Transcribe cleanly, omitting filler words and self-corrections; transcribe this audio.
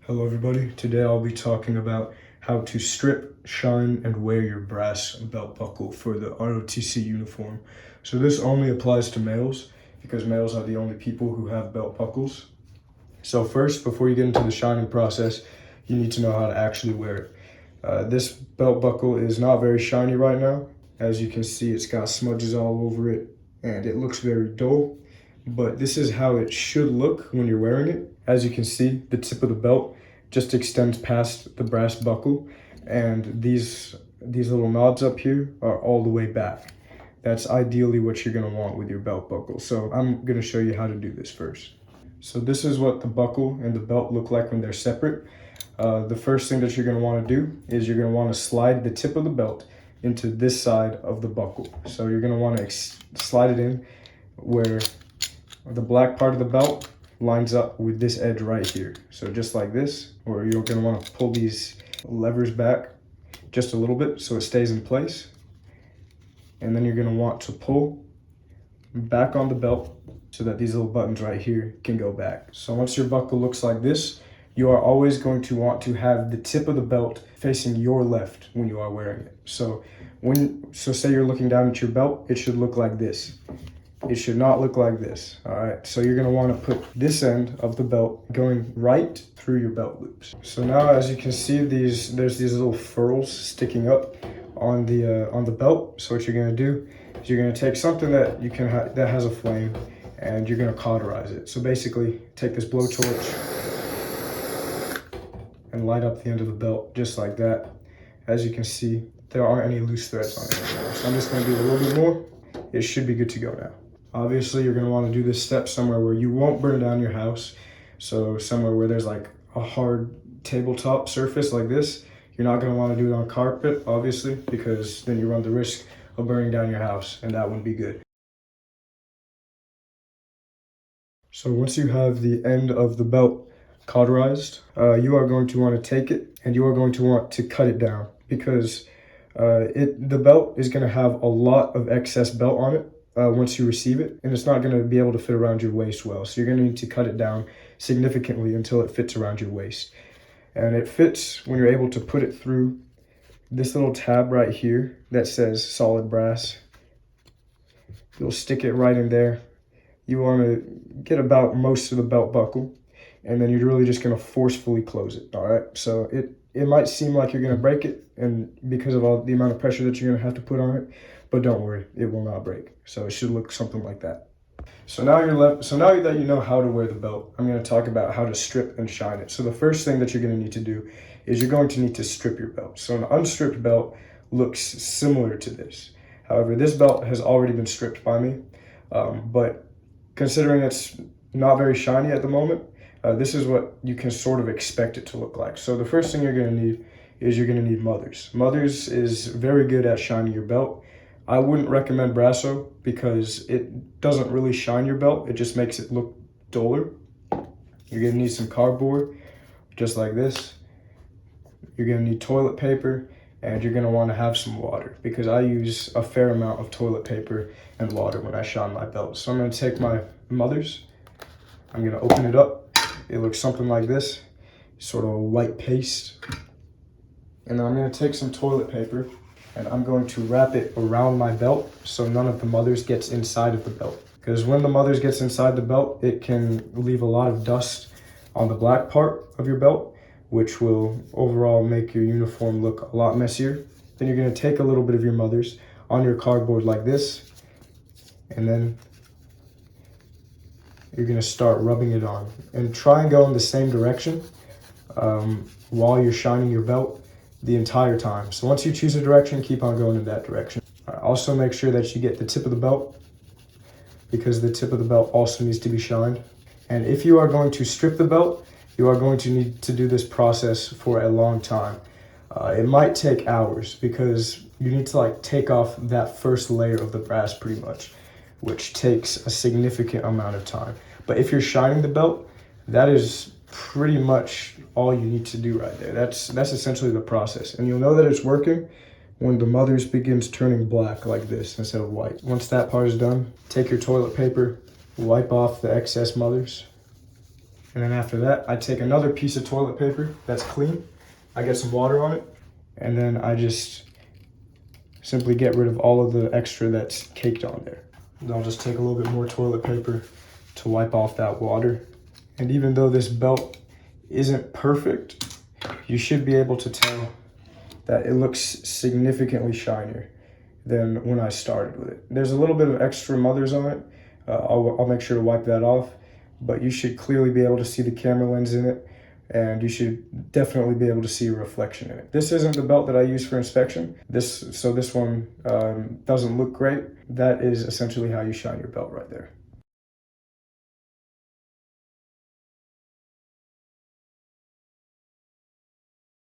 Hello everybody, today I'll be talking about how to strip, shine, and wear your brass belt buckle for the ROTC uniform. So this only applies to males because males are the only people who have belt buckles. So first, before you get into the shining process, you need to know how to actually wear it. This belt buckle is not very shiny right now. As you can see, it's got smudges all over it and it looks very dull. But this is how it should look when you're wearing it. As you can see, the tip of the belt just extends past the brass buckle, and these little knobs up here are all the way back. That's ideally what you're gonna want with your belt buckle. So I'm gonna show you how to do this first. So this is what the buckle and the belt look like when they're separate. The first thing that you're gonna wanna do is you're gonna wanna slide the tip of the belt into this side of the buckle. So you're gonna wanna slide it in where the black part of the belt lines up with this edge right here. So just like this, or you're gonna wanna pull these levers back just a little bit so it stays in place. And then you're gonna want to pull back on the belt so that these little buttons right here can go back. So once your buckle looks like this, you are always going to want to have the tip of the belt facing your left when you are wearing it. So say you're looking down at your belt, it should look like this. It should not look like this, all right? So you're gonna wanna put this end of the belt going right through your belt loops. So now, as you can see, there's these little furls sticking up on the belt. So what you're gonna do is you're gonna take something that that has a flame, and you're gonna cauterize it. So basically, take this blowtorch and light up the end of the belt just like that. As you can see, there aren't any loose threads on it anymore. So I'm just gonna do a little bit more. It should be good to go now. Obviously, you're gonna wanna do this step somewhere where you won't burn down your house. So somewhere where there's like a hard tabletop surface like this. You're not gonna wanna do it on carpet, obviously, because then you run the risk of burning down your house, and that wouldn't be good. So once you have the end of the belt cauterized, you are going to wanna take it and you are going to want to cut it down because the belt is gonna have a lot of excess belt on it. Once you receive it, and it's not going to be able to fit around your waist well. So you're going to need to cut it down significantly until it fits around your waist. And it fits when you're able to put it through this little tab right here that says solid brass. You'll stick it right in there. You want to get about most of the belt buckle, and then you're really just going to forcefully close it, all right? So it might seem like you're going to break it, and because of all the amount of pressure that you're going to have to put on it, but don't worry, it will not break. So it should look something like that. So now that you know how to wear the belt, I'm going to talk about how to strip and shine it. So the first thing that you're going to need to do is you're going to need to strip your belt. So an unstripped belt looks similar to this. However, this belt has already been stripped by me, but considering it's not very shiny at the moment, this is what you can sort of expect it to look like. So the first thing you're going to need is you're going to need Mothers. Mothers is very good at shining your belt. I wouldn't recommend Brasso because it doesn't really shine your belt. It just makes it look duller. You're gonna need some cardboard, just like this. You're gonna need toilet paper, and you're gonna wanna have some water because I use a fair amount of toilet paper and water when I shine my belt. So I'm gonna take my Mothers, I'm gonna open it up. It looks something like this, sort of a white paste. And then I'm gonna take some toilet paper and I'm going to wrap it around my belt so none of the Mothers gets inside of the belt. Because when the Mothers gets inside the belt, it can leave a lot of dust on the black part of your belt, which will overall make your uniform look a lot messier. Then you're gonna take a little bit of your Mothers on your cardboard like this, and then you're gonna start rubbing it on. And try and go in the same direction while you're shining your belt the entire time. So once you choose a direction, keep on going in that direction. Also make sure that you get the tip of the belt because the tip of the belt also needs to be shined. And if you are going to strip the belt, you are going to need to do this process for a long time. It might take hours because you need to like take off that first layer of the brass pretty much, which takes a significant amount of time. But if you're shining the belt, that is pretty much all you need to do right there. That's essentially the process. And you'll know that it's working when the Mothers begins turning black like this instead of white. Once that part is done, take your toilet paper, wipe off the excess Mothers. And then after that, I take another piece of toilet paper that's clean. I get some water on it, and then I just simply get rid of all of the extra that's caked on there. And I'll just take a little bit more toilet paper to wipe off that water. And even though this belt isn't perfect, you should be able to tell that it looks significantly shinier than when I started with it. There's a little bit of extra mothers on it. I'll make sure to wipe that off, but you should clearly be able to see the camera lens in it, and you should definitely be able to see a reflection in it. This isn't the belt that I use for inspection. This one doesn't look great. That is essentially how you shine your belt right there.